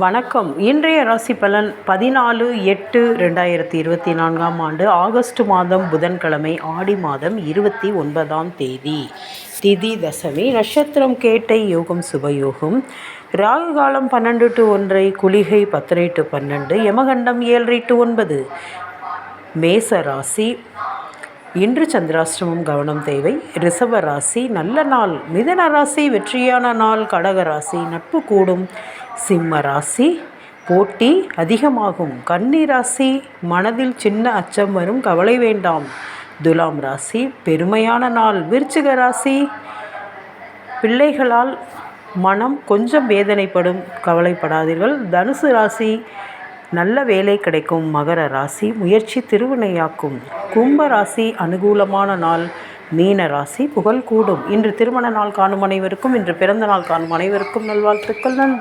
வணக்கம். இன்றைய ராசி பலன் 14/8/2024 ஆகஸ்ட் மாதம் புதன்கிழமை, ஆடி மாதம் 29ஆம் தேதி. திதி தசமி, நட்சத்திரம் கேட்டை, யோகம் சுபயோகம், ராகு காலம் 12 to 1, குளிகை 10 to 12, யமகண்டம் 7 to 9. மேச ராசி, இன்று சந்திராஷ்டமம், கவனம் தேவை. ரிஷப ராசி நல்ல நாள். மிதுன ராசி வெற்றியான நாள். கடக ராசி நட்பு கூடும். சிம்ம ராசி போட்டி அதிகமாகும். கன்னி ராசி மனதில் சின்ன அச்சம் வரும், கவலை வேண்டாம். துலாம் ராசி பெருமையான நாள். விருச்சிக ராசி பிள்ளைகளால் மனம் கொஞ்சம் வேதனைப்படும், கவலைப்படாதீர்கள். தனுசு ராசி நல்ல வேலை கிடைக்கும். மகர ராசி முயற்சி திருவினையாக்கும். கும்ப ராசி அனுகூலமான நாள். மீன ராசி புகழ் கூடும். இன்று திருமண நாள் காணும் அனைவருக்கும், இன்று பிறந்த நாள் காணும் அனைவருக்கும் நல்வாழ்த்துக்கள். நன்றி.